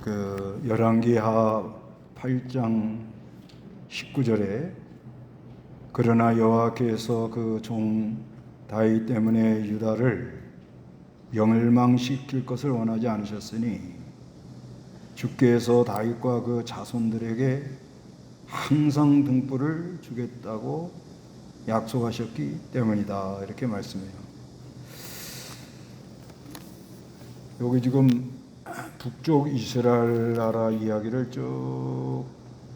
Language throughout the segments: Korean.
그 열왕기하 8장 19절에 그러나 여호와께서 그 종 다윗 때문에 유다를 멸망시킬 것을 원하지 않으셨으니 주께서 다윗과 그 자손들에게 항상 등불을 주겠다고 약속하셨기 때문이다, 이렇게 말씀해요. 여기 지금 북쪽 이스라엘 나라 이야기를 쭉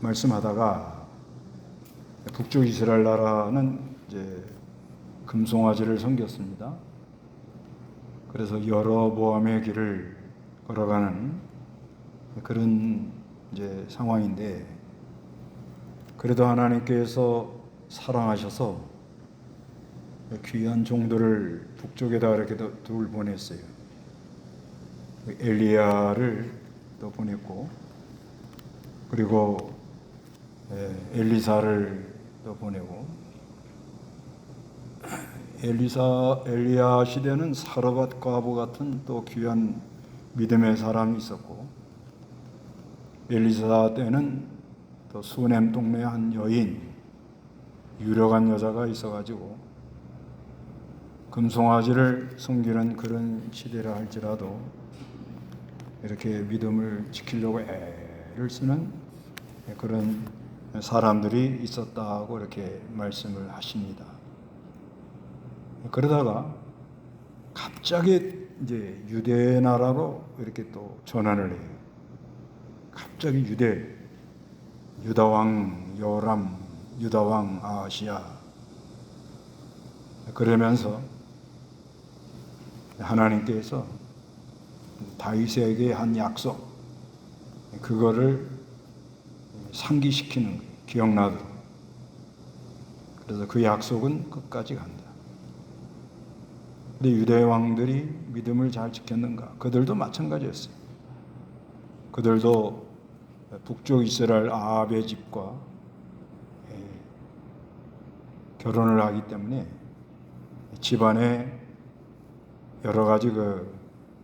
말씀하다가 북쪽 이스라엘 나라는 이제 금송아지를 섬겼습니다. 그래서 여로보암의 길을 걸어가는 그런 이제 상황인데, 그래도 하나님께서 사랑하셔서 귀한 종들을 북쪽에다 이렇게 둘 보냈어요. 엘리야를 또 보냈고, 그리고 엘리사를 또 보내고, 엘리야 시대는 사르밧 과부 같은 또 귀한 믿음의 사람이 있었고, 엘리사 때는 또 수넴 동네 한 여인, 유력한 여자가 있어가지고 금송아지를 섬기는 그런 시대라 할지라도 이렇게 믿음을 지키려고 애를 쓰는 그런 사람들이 있었다고 이렇게 말씀을 하십니다. 그러다가 갑자기 이제 유대 나라로 이렇게 또 전환을 해요. 갑자기 유다왕 요람, 유다왕 아하시야, 그러면서 하나님께서 다윗에게 한 약속, 그거를 상기시키는 거예요. 기억나도록. 그래서 그 약속은 끝까지 간다. 근데 유대 왕들이 믿음을 잘 지켰는가? 그들도 마찬가지였어요. 그들도 북쪽 이스라엘 아합의 집과 결혼을 하기 때문에 집안에 여러 가지 그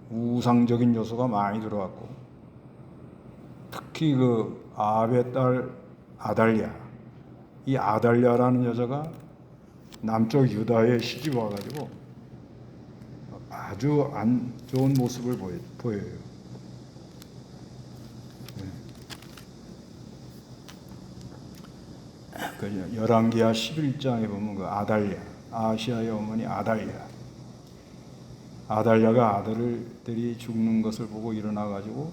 우상적인 요소가 많이 들어왔고, 특히 그 아합의 딸 아달랴, 이 아달랴라는 여자가 남쪽 유다에 시집 와가지고 아주 안 좋은 모습을 보여요. 그 열왕기하 11장에 보면 그 아달랴, 아시아의 어머니 아달랴가 아들들이 죽는 것을 보고 일어나가지고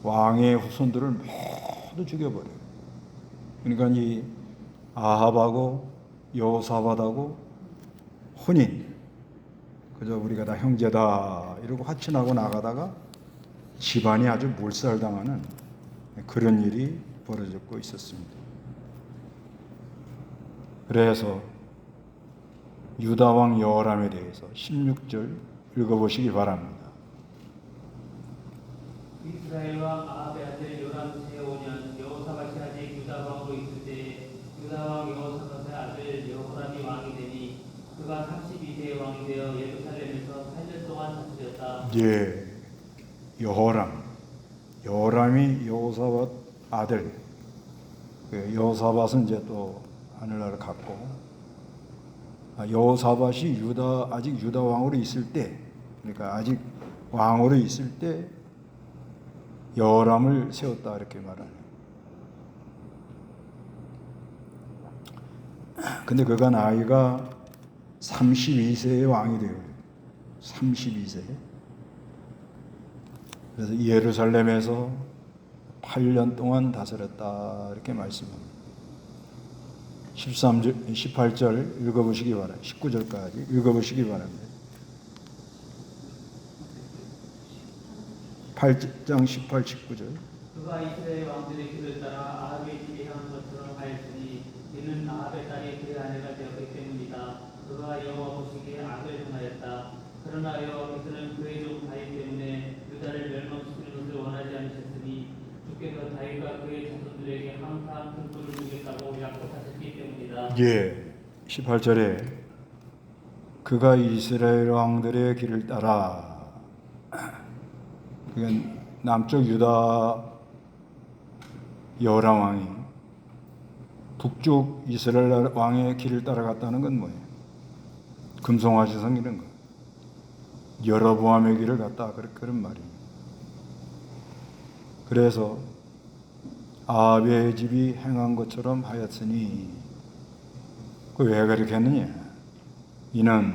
왕의 후손들을 모두 죽여버려요. 그러니까 이 아합하고 여호사밧하고 혼인, 그저 우리가 다 형제다 이러고 화친하고 나가다가 집안이 아주 몰살당하는 그런 일이 벌어졌고 있었습니다. 그래서 유다왕 여호람에 대해서 16절 읽어보시기 바랍니다. 이스라엘 왕 아합의 아들 요람 제5년 여호사밧이 아직 유다 왕으로 있을 때 유다 왕 여호사밧의 아들 여호람이 왕이 되니 그가 32세의 왕이 되어 예루살렘에서 8년 동안 다스렸다. 예, 여호람이 여호사밧 아들. 여호사밧은 이제 또 하늘나라를 갔고, 여호사밧이 아직 유다 왕으로 있을 때, 그러니까 아직 왕으로 있을 때 여호람을 세웠다, 이렇게 말하네요. 근데 그가 나이가 32세의 왕이 되어요. 32세. 그래서 예루살렘에서 8년 동안 다스렸다, 이렇게 말씀합니다. 18절 읽어보시기 바랍니다. 19절까지 읽어보시기 바랍니다. 8장 18, 19절. 그가 이스라엘 왕들의 길을 따라 아합의 집에 향한 것처럼 하였으니 이는 아합의 딸이 그의 아내가 되었기 때문이다. 그가 여호와 보시기에 악을 행하였다. 그러나 여호와께서는 그의 종 다윗 때문에 유다를 멸망시키는 것을 원하지 않으셨으니 주께서 다윗과 그의 자손들에게 항상 등불을 주겠다고 약속하셨기 때문이다. 예, 18절에 그가 이스라엘 왕들의 길을 따라, 그러니까 남쪽 유다 여호람 왕이 북쪽 이스라엘 왕의 길을 따라갔다는 건 뭐예요? 금송아지 성기는 거. 여로보암의 길을 갔다 그런 말이에요. 그래서 아합의 집이 행한 것처럼 하였으니 왜 그렇게 했느냐? 이는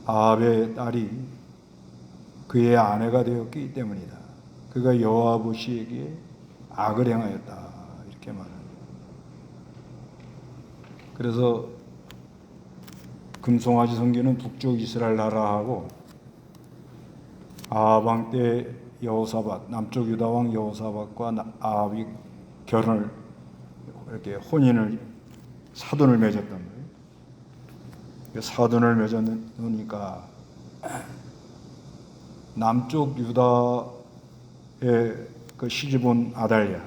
아합의 딸이 그의 아내가 되었기 때문이다. 그가 여호와 아버지에게 악을 행하였다. 이렇게 말합니다. 그래서 금송아지 성기는 북쪽 이스라엘 나라하고 아합 왕 때 여호사밧, 남쪽 유다 왕 여호사밧과 아합이 결혼을 이렇게 사돈을 맺었단 말이에요. 사돈을 맺어놓으니까 남쪽 유다의 그 시집온 아달랴,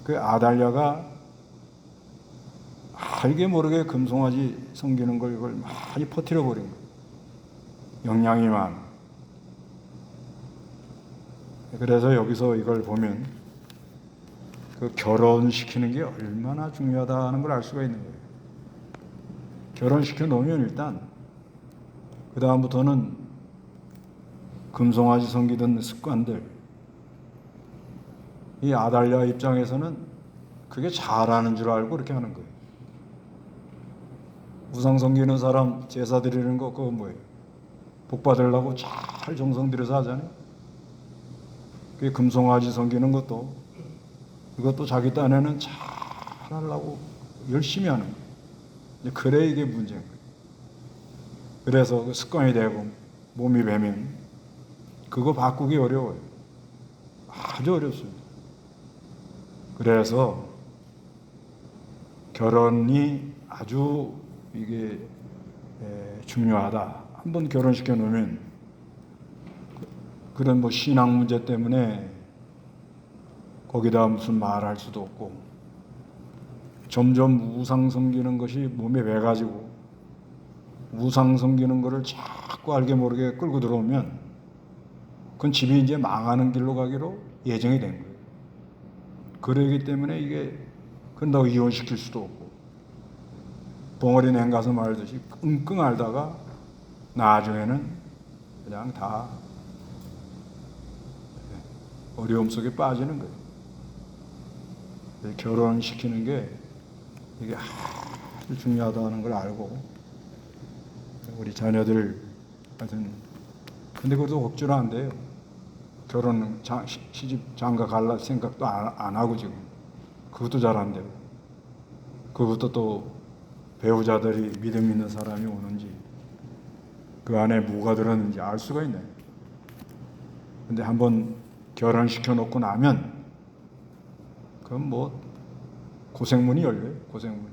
그 아달랴가 알게 모르게 금송아지 섬기는 걸 이걸 많이 퍼뜨려 버린 거예요. 영향이 많아. 그래서 여기서 이걸 보면 그 결혼시키는 게 얼마나 중요하다는 걸 알 수가 있는 거예요. 결혼시켜 놓으면 일단 그 다음부터는 금송아지 섬기던 습관들, 이 아달랴 입장에서는 그게 잘하는 줄 알고 그렇게 하는 거예요. 우상 섬기는 사람 제사 드리는 거 그거 뭐예요? 복 받으려고 잘 정성 들여서 하잖아요. 그 금송아지 섬기는 것도 이것도 자기 딴에는 잘 하려고 열심히 하는 거예요. 그래 이게 문제인 거예요. 그래서 그 습관이 되고 몸이 배면 그거 바꾸기 어려워요. 아주 어렵습니다. 그래서 결혼이 아주 이게 중요하다. 한번 결혼시켜 놓으면 그런 뭐 신앙 문제 때문에 거기다 무슨 말할 수도 없고 점점 우상 섬기는 것이 몸에 배가지고 우상 섬기는 것을 자꾸 알게 모르게 끌고 들어오면 그건 집이 이제 망하는 길로 가기로 예정이 된 거예요. 그러기 때문에 이게 그런다고 이혼시킬 수도 없고 벙어리 냉가서 말듯이 끙끙 앓다가 나중에는 그냥 다 어려움 속에 빠지는 거예요. 결혼시키는 게 이게 아주 중요하다는 걸 알고 우리 자녀들 하여튼 근데 그것도 억지로 안 돼요. 결혼 시집 장가 갈라 생각도 안 하고 지금 그것도 잘 안 되고 그것도 또 배우자들이 믿음 있는 사람이 오는지 그 안에 뭐가 들었는지 알 수가 있네. 근데 한번 결혼시켜 놓고 나면 그럼 뭐 고생문이 열려요. 고생문.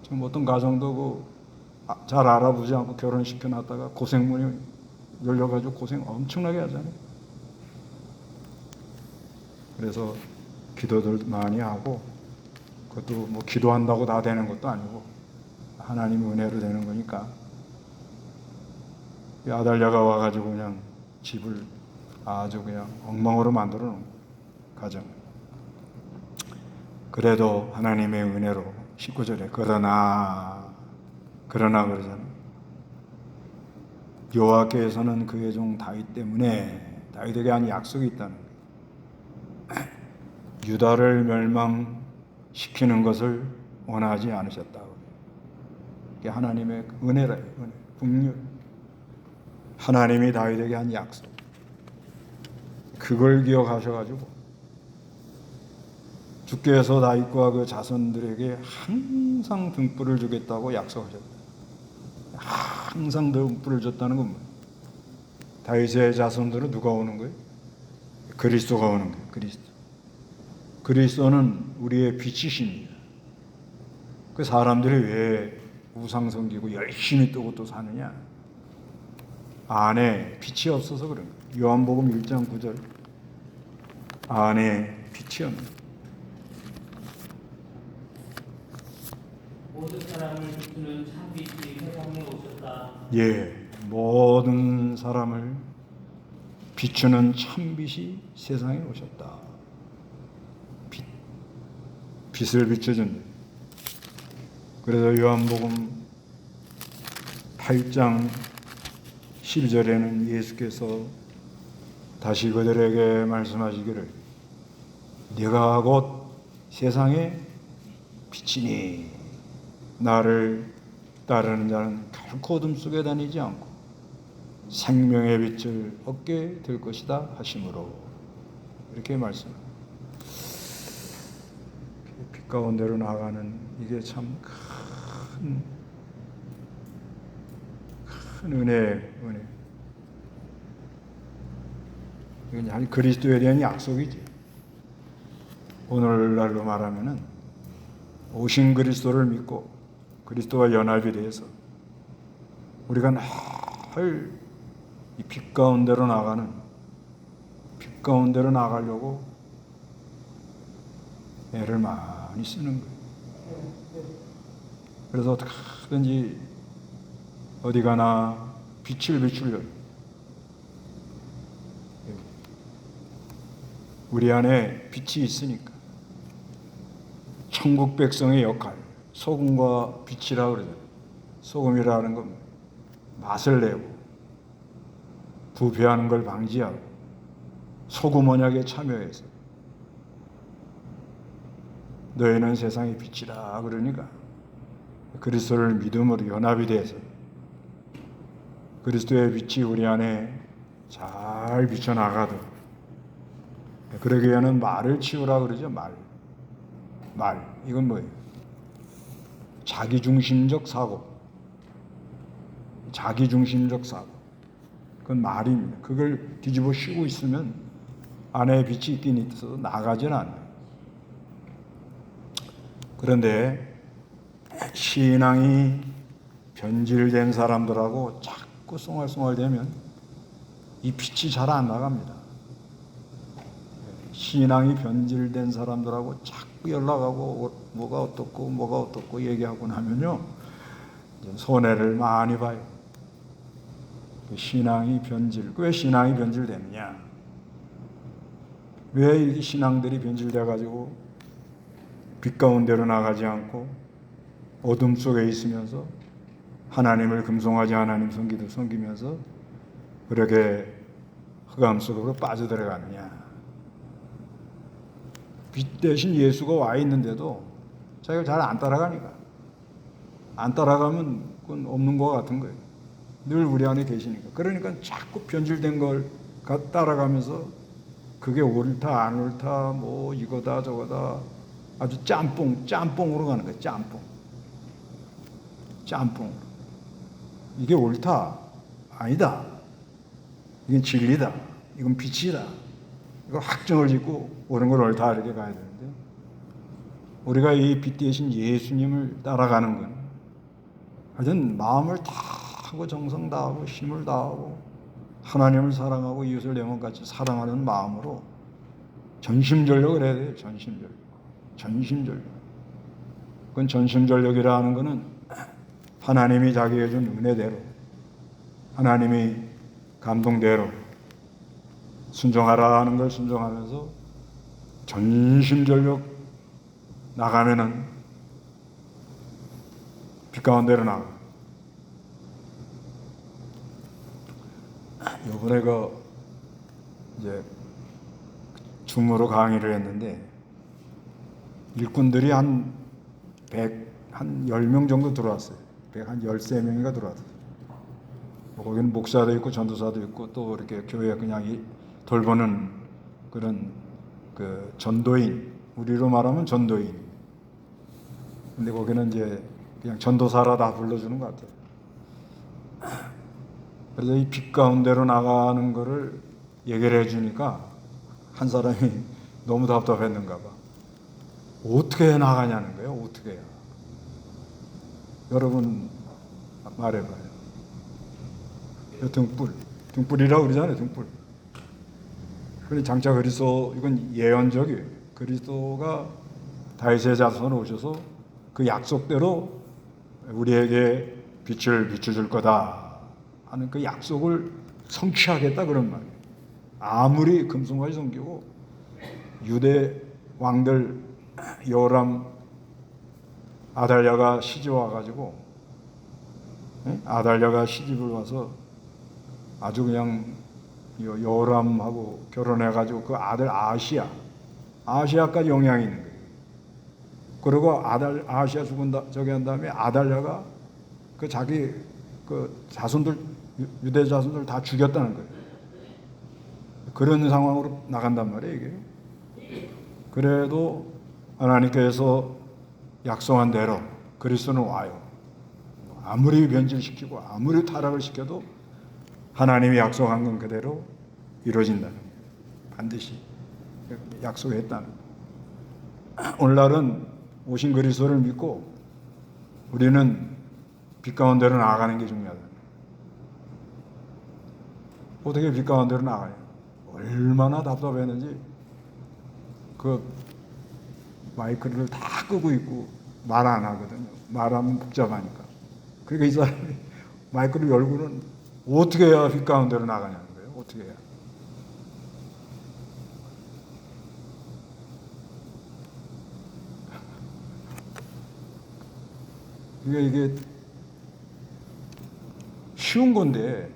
지금 어떤 가정도 잘 알아보지 않고 결혼시켜 놨다가 고생문이 열려가지고 고생 엄청나게 하잖아요. 그래서 기도들 많이 하고 그것도 뭐 기도한다고 다 되는 것도 아니고 하나님의 은혜로 되는 거니까 이 아달랴가 와가지고 그냥 집을 아주 그냥 엉망으로 만들어 놓은 가정. 그래도 하나님의 은혜로 19절에 그러나 그러잖아요. 여호와께서는 그의 종 다윗 때문에 다윗에게 한 약속이 있다는 거예요. 유다를 멸망시키는 것을 원하지 않으셨다. 이게 하나님의 은혜래요. 은혜. 하나님이 다윗에게 한 약속. 그걸 기억하셔가지고 주께서 다윗과 그 자손들에게 항상 등불을 주겠다고 약속하셨다. 항상 등불을 줬다는 건 뭐예요? 다윗의 자손들은 누가 오는 거예요? 그리스도가 오는 거예요. 그리스도는 우리의 빛이십니다. 그 사람들이 왜 우상 섬기고 열심히 뜨고 또 사느냐? 안에 빛이 없어서 그런 거예요. 요한복음 1장 9절 안에 빛이 없는 거예요. 모든 사람을 비추는 참 빛이 세상에 오셨다. 예, 모든 사람을 비추는 참빛이 세상에 오셨다. 빛을 비춰준. 그래서 요한복음 8장 12절에는 예수께서 다시 그들에게 말씀하시기를 네가 곧 세상의 빛이니 나를 따르는 자는 결코 어둠 속에 다니지 않고 생명의 빛을 얻게 될 것이다 하심으로 이렇게 말씀합니다. 빛 가운데로 나가는 이게 참 큰 은혜. 이건 그리스도에 대한 약속이지. 오늘날로 말하면은 오신 그리스도를 믿고 그리스도와 연합이 돼서 우리가 늘 이 빛 가운데로 나가려고 애를 많이 쓰는 거예요. 그래서 어떻게든지 어디 가나 빛을 비추려고. 우리 안에 빛이 있으니까. 천국 백성의 역할, 소금과 빛이라고 그러죠. 소금이라는 건 맛을 내고 부패하는 걸 방지하고 소금 언약에 참여해서 너희는 세상의 빛이라 그러니까 그리스도를 믿음으로 연합이 돼서 그리스도의 빛이 우리 안에 잘 비춰나가도록. 그러기 위해서는 말을 치우라 그러죠. 말. 이건 뭐예요? 자기중심적 사고. 그건 말입니다. 그걸 뒤집어 씌우고 있으면 안에 빛이 있긴 있어도 나가지는 않아요. 그런데 신앙이 변질된 사람들하고 자꾸 숭얼숭얼대면 이 빛이 잘 안 나갑니다. 신앙이 변질된 사람들하고 자꾸 연락하고 뭐가 어떻고 얘기하고 나면요 손해를 많이 봐요. 신앙이 왜 신앙이 변질되느냐? 왜 이 신앙들이 변질돼 가지고 빛 가운데로 나가지 않고 어둠 속에 있으면서 하나님을 금송아지 하나님 섬기면서 그렇게 흑암 속으로 빠져들어가느냐? 빛 대신 예수가 와 있는데도 자기가 잘 안 따라가니까. 안 따라가면 그건 없는 것 같은 거예요. 늘 우리 안에 계시니까. 그러니까 자꾸 변질된 걸 따라가면서 그게 옳다 안 옳다 뭐 이거다 저거다 아주 짬뽕으로 가는 거예요. 짬뽕. 이게 옳다 아니다. 이건 진리다. 이건 빛이다. 이걸 확정을 짓고 옳은 걸 옳다 이렇게 가야 되는데 우리가 이 빛 대신 예수님을 따라가는 건 하여튼 마음을 다하고 정성 다하고 힘을 다하고 하나님을 사랑하고 이웃을 내 몸같이 사랑하는 마음으로 전심전력을 해야 돼요. 전심전력. 그건 전심전력이라는 거는 하나님이 자기에게 준 은혜대로 하나님이 감동대로 순종하라는 걸 순종하면서 전심전력 나가면은 빛 가운데로 나가. 요번에 이제 줌으로 강의를 했는데 일꾼들이 한 10명 정도 들어왔어요. 한 13명인가 들어왔어요. 거기는 목사도 있고 전도사도 있고 또 이렇게 교회 그냥 돌보는 그런 그 전도인, 우리로 말하면 전도인. 근데 거기는 이제 그냥 전도사라 다 불러주는 것 같아요. 그래서 이 빛 가운데로 나가는 거를 얘기를 해주니까 한 사람이 너무 답답했는가 봐. 어떻게 나가냐는 거예요. 어떻게 해요? 여러분 말해봐요. 등불이라고 그러잖아요. 등불. 그런데 장차 그리스도 이건 예언적이에요. 그리스도가 다윗의 자손으로 오셔서 그 약속대로 우리에게 빛을 비춰줄 거다 하는 그 약속을 성취하겠다 그런 말이에요. 아무리 금송아지 섬기고 유대 왕들 여호람 아달랴가 시집 와가지고 아달랴가 시집을 와서 아주 그냥 여호람하고 결혼해가지고 그 아들 아시아까지 영향이 있는 거예요. 그리고 아시아 저기 한 다음에 아달랴가 그 자기 그 자손들 유대 자손들 다 죽였다는 거예요. 그런 상황으로 나간단 말이에요, 이게. 그래도 하나님께서 약속한 대로 그리스도는 와요. 아무리 변질시키고 아무리 타락을 시켜도 하나님이 약속한 건 그대로 이루어진다는 거예요. 반드시 약속했다는 거예요. 오늘날은 오신 그리스도를 믿고 우리는 빛 가운데로 나아가는 게 중요하다. 어떻게 빛 가운데로 나가요? 얼마나 답답했는지 그 마이크를 다 끄고 있고 말 안 하거든요. 말하면 복잡하니까. 그러니까 이 사람이 마이크를 열고는 어떻게 해야 빛 가운데로 나가냐는 거예요. 어떻게 해야. 이게 쉬운 건데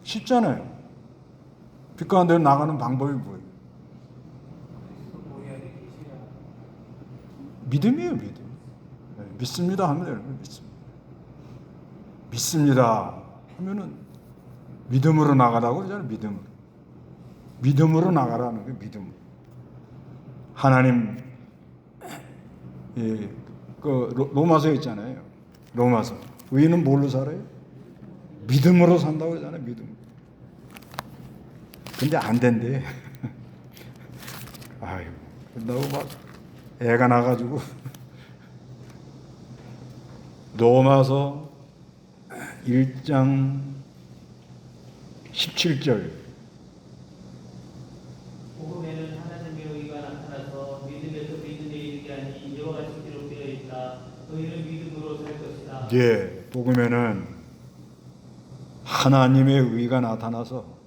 쉽잖아요. 빛 가운데로 나가는 방법이 뭐예요? 믿음이에요, 믿음. 믿습니다 하면 되는 거예요, 믿습니다 하면은 믿음으로 나가라고 그러잖아요, 믿음으로. 믿음으로 나가라는 거예요, 믿음으로. 하나님, 그 로마서에 있잖아요. 로마서. 의인은 뭘로 살아요? 믿음으로 산다고 그러잖아요, 믿음. 근데 안 된대. 아유, 너무 막 애가 나가지고. 로마서 1장 17절. 복음에는 하나님의 의가 나타나서 믿음에서 믿음에 이르게 하니 이와 같이 기록되어 있다. 너희는 믿음으로 살 것이다. 예, 복음에는 하나님의 의가 나타나서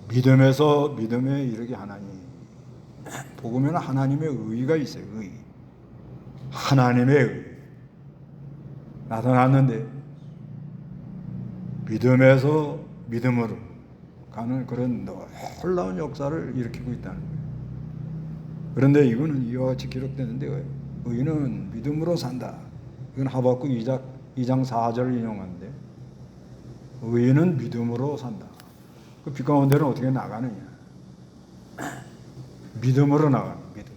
믿음에서 믿음에 이르게 하나니. 복음에는 하나님의 의가 있어요. 의. 하나님의 의. 나타났는데 믿음에서 믿음으로 가는 그런 놀라운 역사를 일으키고 있다는 거예요. 그런데 이거는 이와 같이 기록되는데 의인은 믿음으로 산다. 이건 하박국 2장 4절을 인용하는데 의인은 믿음으로 산다. 그 빛 가운데는 어떻게 나가느냐? 믿음으로 나가는 믿음.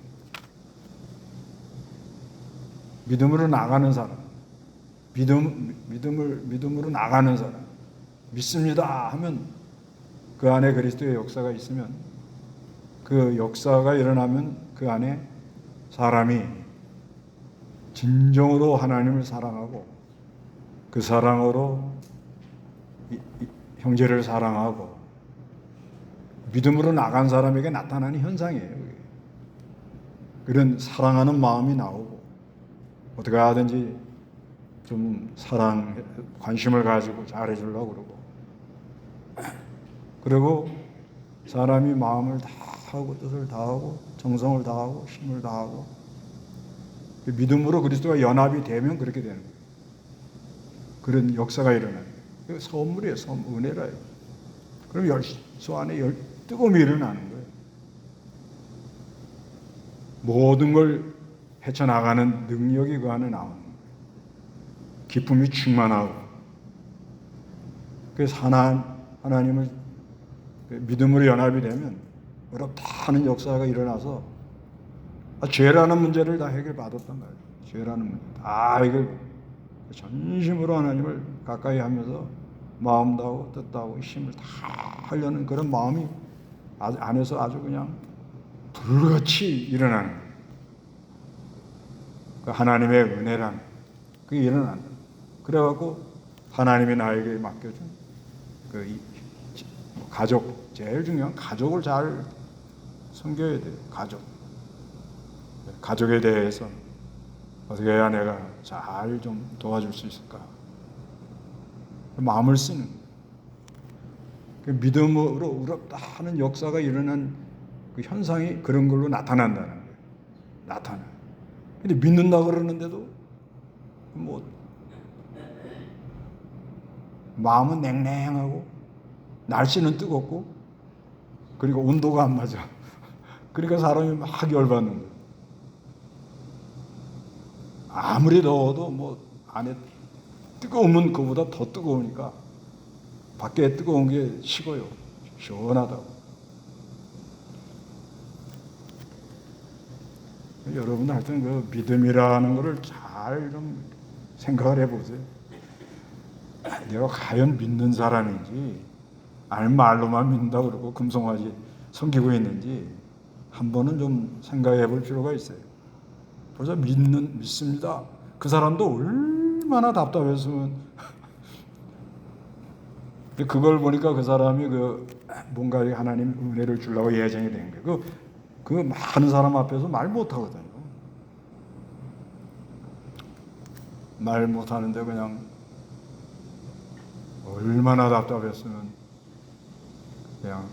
믿음으로 나가는 사람. 믿음으로 나가는 사람. 믿습니다 하면 그 안에 그리스도의 역사가 있으면 그 역사가 일어나면 그 안에 사람이 진정으로 하나님을 사랑하고 그 사랑으로 형제를 사랑하고 믿음으로 나간 사람에게 나타나는 현상이에요. 그런 사랑하는 마음이 나오고 어떻게 하든지 좀 관심을 가지고 잘해주려고 그러고 그리고 사람이 마음을 다하고 뜻을 다하고 정성을 다하고 힘을 다하고 믿음으로 그리스도와 연합이 되면 그렇게 되는 거예요. 그런 역사가 일어나요. 이거 선물이에요. 은혜라요. 그럼 소 안에 뜨거움이 일어나는 거예요. 모든 걸 헤쳐나가는 능력이 그 안에 나오는 거예요. 기쁨이 충만하고 그래서 하나님을 믿음으로 연합이 되면 어렵다 하는 역사가 일어나서 죄라는 문제를 다 해결받았단 말이에요. 죄라는 문제 다 해결 전심으로 하나님을 가까이 하면서 마음 다하고 뜻 다하고 힘을 다 하려는 그런 마음이 안에서 아주 그냥 불같이 일어나는 거예요. 그 하나님의 은혜란 그게 일어난다. 그래갖고 하나님이 나에게 맡겨준 그 가족, 제일 중요한 가족을 잘 섬겨야 돼요. 가족에 대해서 어떻게 해야 내가 잘 좀 도와줄 수 있을까? 마음을 쓰는. 그 믿음으로 의롭다 하는 역사가 일어난 그 현상이 그런 걸로 나타난다는 거예요. 나타나. 근데 믿는다 그러는데도 뭐 마음은 냉랭하고 날씨는 뜨겁고 그리고 온도가 안 맞아. 그러니까 사람이 막 열받는 거예요. 아무리 더워도 뭐 안에 뜨거우면 그보다 더 뜨거우니까 밖에 뜨거운 게 식어요. 시원하다고. 여러분 하여튼 그 믿음이라는 것을 잘 좀 생각을 해보세요. 내가 과연 믿는 사람인지 아니면 말로만 믿는다 그러고 금송아지 섬기고 있는지 한 번은 좀 생각해 볼 필요가 있어요. 벌써 믿습니다. 그 사람도 얼마나 답답했으면. 그걸 보니까 그 사람이 뭔가 하나님 은혜를 주려고 예정이 된 거예요. 그 많은 사람 앞에서 말 못하거든요. 말 못하는데 그냥 얼마나 답답했으면 그냥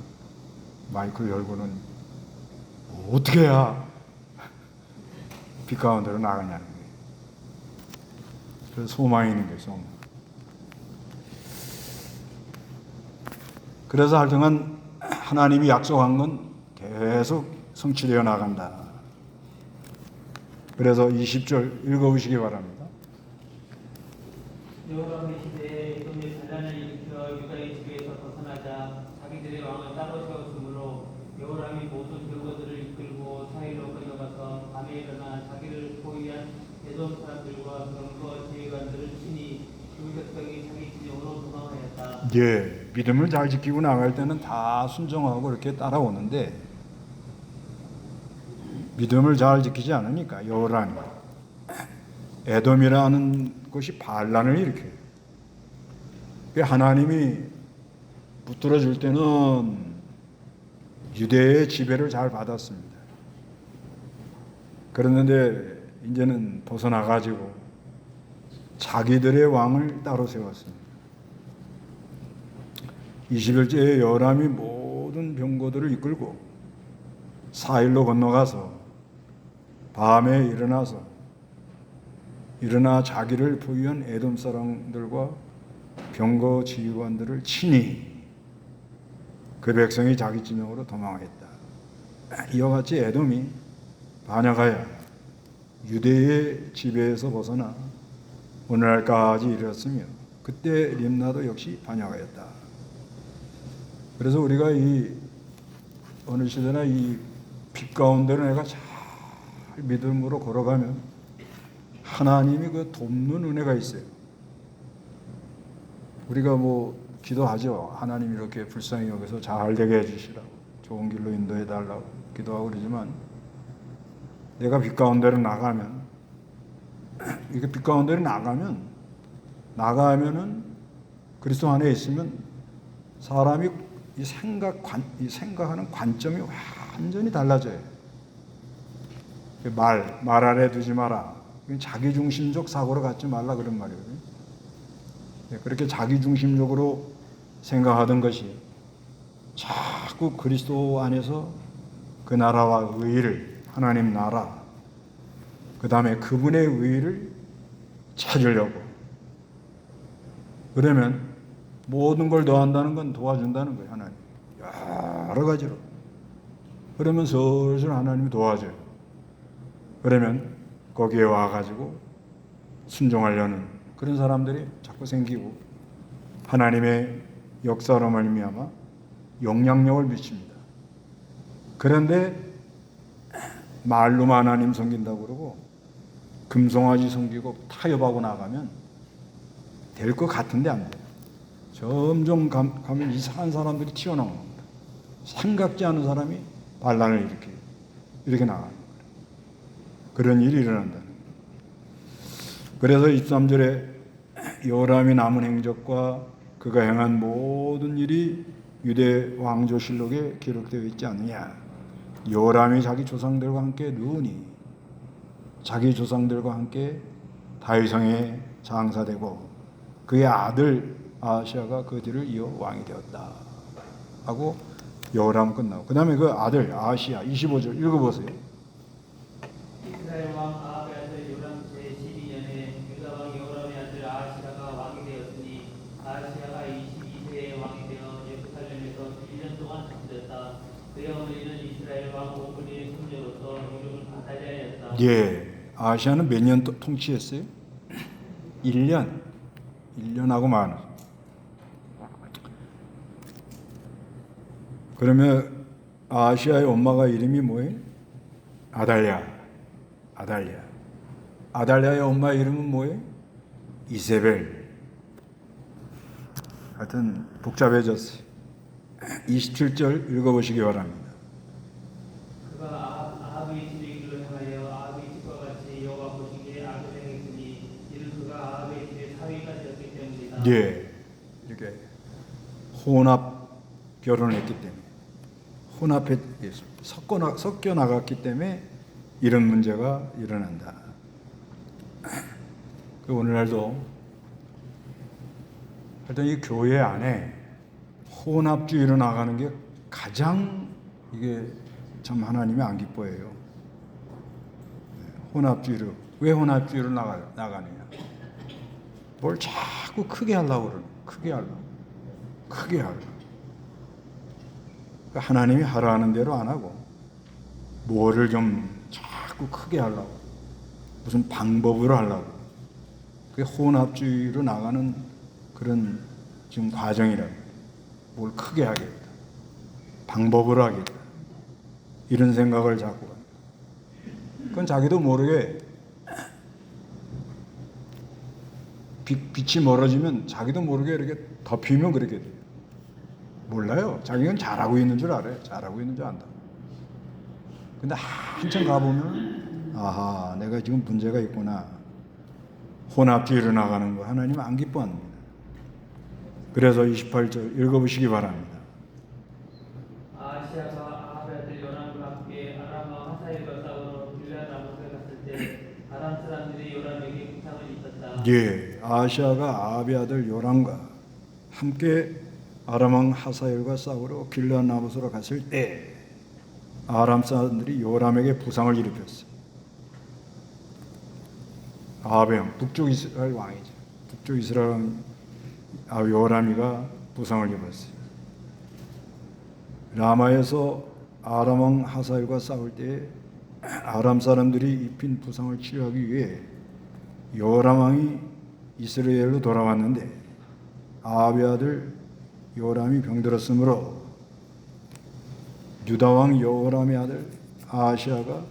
마이크 열고는 어떻게 해야 빛 가운데로 나가냐는 거예요. 그래서 소망이 있는 거예요. 소망. 그래서 하여튼간 하나님이 약속한 건 계속 성취되어 나간다. 그래서 20절 읽어보시기 바랍니다. 여호람의 시대에 에돔의 반란을 일으켜 유다의 지배에서 벗어나자 자기들의 왕을 따로 세웠으므로 여호람이 모든 병거들을 이끌고 사이로 건너가서 밤에 일어나 자기를 포위한 에돔 사람들과 병거 지휘관들을 친히 그 격벽이 자기 진영으로 도망하였다. 예, 믿음을 잘 지키고 나갈 때는 다 순종하고 이렇게 따라오는데 믿음을 잘 지키지 않으니까 여호람이 에돔이라는 것이 반란을 일으켜요. 하나님이 붙들어 줄 때는 유대의 지배를 잘 받았습니다. 그랬는데 이제는 벗어나가지고 자기들의 왕을 따로 세웠습니다. 21제에 여호람이 모든 병거들을 이끌고 사일로 건너가서 밤에 일어나 자기를 포위한 에돔 사람들과 병거 지휘관들을 친히 그 백성이 자기 진영으로 도망했다. 이와 같이 에돔이 반역하여 유대의 지배에서 벗어나 오늘날까지 이르렀으며 그때 림나도 역시 반역하였다. 그래서 우리가 이 어느 시대나 이 빛 가운데로 내가 잘 믿음으로 걸어가면 하나님이 그 돕는 은혜가 있어요. 우리가 뭐 기도하죠. 하나님 이렇게 불쌍히 여기서 잘 되게 해주시라고, 좋은 길로 인도해 달라고 기도하고 그러지만 내가 빛 가운데로 나가면, 이게 빛 가운데로 나가면은 그리스도 안에 있으면 사람이 이 생각하는 관점이 완전히 달라져요. 말 아래 두지 마라. 자기중심적 사고로 갖지 말라 그런 말이거든요. 그렇게 자기중심적으로 생각하던 것이 자꾸 그리스도 안에서 그 나라와 의를, 하나님 나라, 그 다음에 그분의 의를 찾으려고 그러면 모든 걸 더한다는 건 도와준다는 거예요. 하나님 여러 가지로. 그러면 슬슬 하나님이 도와줘요. 그러면 거기에 와가지고 순종하려는 그런 사람들이 자꾸 생기고 하나님의 역사로 말미암아 영향력을 미칩니다. 그런데 말로만 하나님 섬긴다고 그러고 금송아지 섬기고 타협하고 나가면 될 것 같은데 안 돼요. 점점 가면 이상한 사람들이 튀어나오는 겁니다. 생각지 않은 사람이 반란을 이렇게 나가는 거예요. 그런 일이 일어난다는 거예요. 그래서 23절에 여호람이 남은 행적과 그가 행한 모든 일이 유대 왕조실록에 기록되어 있지 않느냐. 여호람이 자기 조상들과 함께 누우니 자기 조상들과 함께 다윗성에 장사되고 그의 아들 아하시아가 그 뒤를 이어 왕이 되었다. 하고 여호람 끝나고 그 다음에 그 아들 아하시야 25절 읽어보세요. 이스라엘 왕 아합의 아들 요람 제12년에 유다 왕 여호람의 아들 아하시야가 왕이 되었으니 아하시야가 22세에 왕이 되어 예루살렘에서 1년 동안 다스렸다. 그의 어머니는 이스라엘 왕 오므리의 손녀로서 이름을 아달랴였다. 예, 아하시야는 몇 년 통치했어요? 1년하고 많아. 그러면 아하시야의 엄마가 이름이 뭐예요? 아달랴의 엄마 이름은 뭐예요? 이세벨. 하여튼 복잡해졌어요. 27절 읽어보시기 바랍니다. 그가 아합의 집의 길로 행하여 아합의 집과 같이 여호와 보시기에 악을 행했으니 이는 그가 아합의 집의 사위가 되었기 때문이다. 예, 이렇게 혼합 결혼을 했기 때문에 혼합해 섞여 나갔기 때문에 이런 문제가 일어난다. 그 오늘날도 하여튼 이 교회 안에 혼합주의로 나가는 게 가장 이게 참 하나님이 안 기뻐해요. 혼합주의로. 왜 혼합주의로 나가느냐? 뭘 자꾸 크게 하려고 그러는 크게 하려고. 하나님이 하라는 대로 안 하고 뭐를 좀 자꾸 크게 하려고 무슨 방법으로 하려고. 그게 혼합주의로 나가는 그런 지금 과정이라고. 뭘 크게 하겠다. 방법으로 하겠다. 이런 생각을 자꾸 합니다. 그건 자기도 모르게 빛이 멀어지면 자기도 모르게 이렇게 덮이면 그렇게 돼요. 몰라요. 자기는 잘하고 있는 줄 알아요. 잘하고 있는 줄 안다. 근데 한참 가보면 아하, 내가 지금 문제가 있구나. 혼합주의로 나가는 거 하나님 안 기뻐합니다. 그래서 28절 읽어보시기 바랍니다. 아하시야가 아합의 아들 요람과 함께 아람 왕 하사엘과 싸우러 길앗 라못에 갔을 때 아람 사람들이 요람에게 부상을 입혔다. 예, 아하시야가 아합의 아들 요람과 함께 아람 왕 하사엘과 싸우러 길앗 라못으로 갔을 때 아람 사람들이 요람에게 부상을 일으켰어요. 아합의 왕, 북쪽 이스라엘 왕이죠. 북쪽 이스라엘 왕 요람이가 부상을 입었어요. 라마에서 아람 왕 하사엘과 싸울 때 아람 사람들이 입힌 부상을 치료하기 위해 요람 왕이 이스라엘로 돌아왔는데 아합의 아들 요람이 병들었으므로 유다 왕 여호람의 아들 아하시야가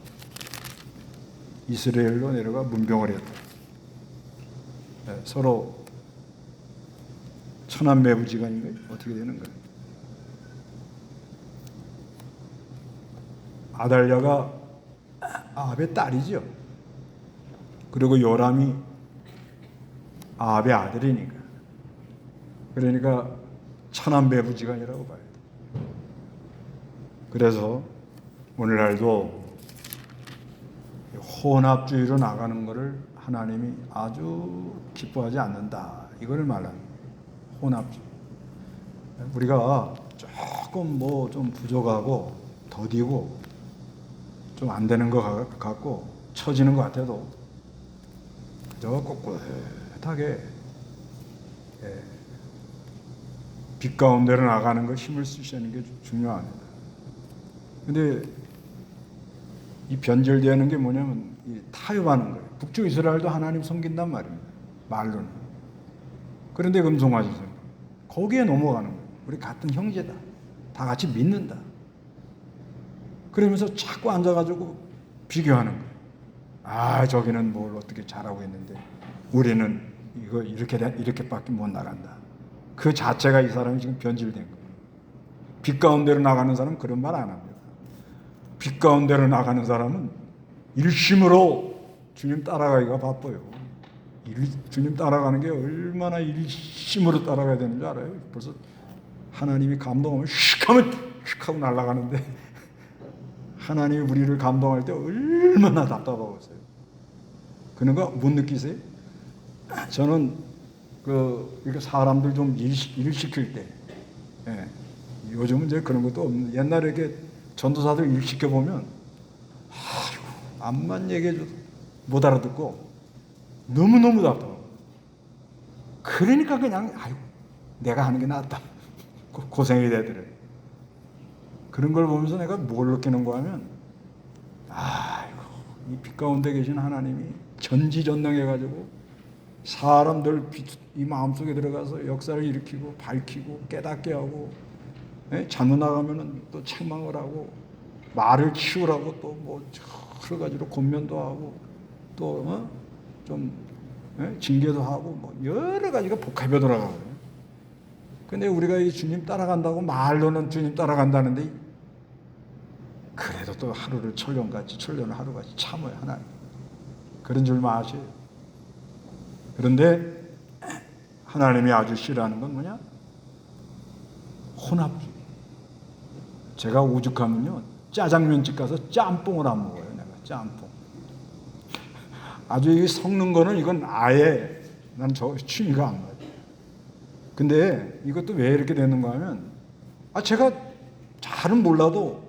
이스라엘로 내려가 문병을 했다. 서로 천한매부지간인가요? 어떻게 되는 거예요? 아달랴가 아합의 딸이죠. 그리고 요람이 아합의 아들이니까. 그러니까 천한매부지간이라고 봐요. 그래서 오늘날도 혼합주의로 나가는 것을 하나님이 아주 기뻐하지 않는다. 이걸 말합니다. 혼합주의. 우리가 조금 뭐 좀 부족하고 더디고 좀 안 되는 것 같고 처지는 것 같아도 그저 꼿꼿하게 빛 가운데로 나가는 걸 힘을 쓰시는 게 중요합니다. 근데 이 변절되는 게 뭐냐면 이 타협하는 거예요. 북쪽 이스라엘도 하나님 섬긴단 말입니다. 말로는. 그런데 금송아지죠. 거기에 넘어가는 거예요. 우리 같은 형제다. 다 같이 믿는다. 그러면서 자꾸 앉아가지고 비교하는 거예요. 아, 저기는 뭘 어떻게 잘하고 있는데 우리는 이거 이렇게밖에 못 나간다. 그 자체가 이 사람이 지금 변질된 거예요. 빛 가운데로 나가는 사람은 그런 말 안 합니다. 빛 가운데로 나가는 사람은 일심으로 주님 따라가기가 바빠요. 주님 따라가는 게 얼마나 일심으로 따라가야 되는 줄 알아요? 벌써 하나님이 감동하면 슉 하면 슉 하고 날아가는데 하나님이 우리를 감동할 때 얼마나 답답하겠어요. 그런 거 못 느끼세요? 저는 이렇게 사람들 좀 일 시킬 때, 요즘은 이제 그런 것도 없는. 옛날에 이렇게 전도사들 일 시켜보면 아이고 암만 얘기해줘도 못 알아듣고 너무너무 답답하고, 그러니까 그냥 아이고 내가 하는 게 낫다 고생이 되더래. 그런 걸 보면서 내가 뭘 느끼는 거 하면, 아이고 이 빛 가운데 계신 하나님이 전지전능해가지고 사람들 이 마음속에 들어가서 역사를 일으키고 밝히고 깨닫게 하고, 잘못 나가면은 또 책망을 하고 말을 키우라고 또 뭐 여러 가지로 권면도 하고 또 좀 징계도 하고 뭐 여러 가지가 복합해 돌아가거든요. 근데 우리가 이 주님 따라간다고 말로는 주님 따라간다는데 그래도 또 하루를 천년을 하루같이 참아요 하나님. 그런 줄만 아셔요. 그런데 하나님이 아주 싫어하는 건 뭐냐? 혼합주의. 제가 오죽하면요 짜장면집 가서 짬뽕을 안 먹어요. 내가 짬뽕. 아주 이 섞는 거는 이건 아예 난 저 취미가 안 가요. 근데 이것도 왜 이렇게 되는가 하면, 제가 잘은 몰라도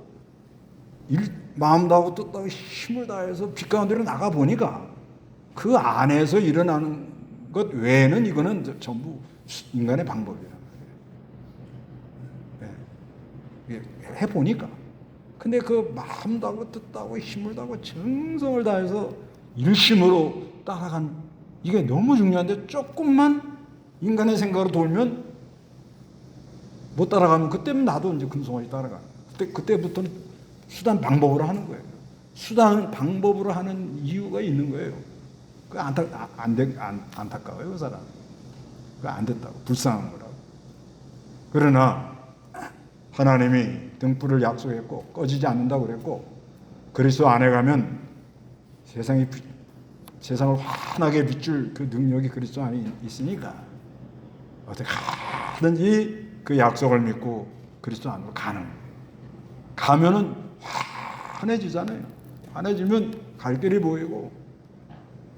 마음 다하고 뜻 다하고 힘을 다해서 빛 가운데로 나가 보니까 그 안에서 일어나는 것 외에는 이거는 전부 인간의 방법이란 말이에요. 해보니까. 근데 그 마음 다하고 뜻 다하고 힘을 다하고 정성을 다해서 일심으로 따라간 이게 너무 중요한데, 조금만 인간의 생각으로 돌면 못 따라가면 그때는 나도 이제 금송아지 따라가. 그때부터는 수단 방법으로 하는 거예요. 수단 방법으로 하는 이유가 있는 거예요. 그 안타까워요 그 사람. 그 안 됐다고 불쌍한 거라고. 그러나 하나님이 등불을 약속했고 꺼지지 않는다고 그랬고, 그리스도 안에 가면 세상을 환하게 비출 그 능력이 그리스도 안에 있으니까 어떻게 하든지 그 약속을 믿고 그리스도 안으로 가면은 환해지잖아요. 환해지면 갈 길이 보이고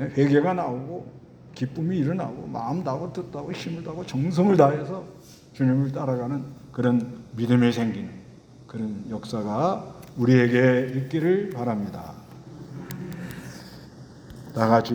회개가 나오고 기쁨이 일어나고 마음 다하고 뜻 다하고 힘을 다하고 정성을 다해서 주님을 따라가는 그런 믿음이 생기는 그런 역사가 우리에게 있기를 바랍니다. 다 같이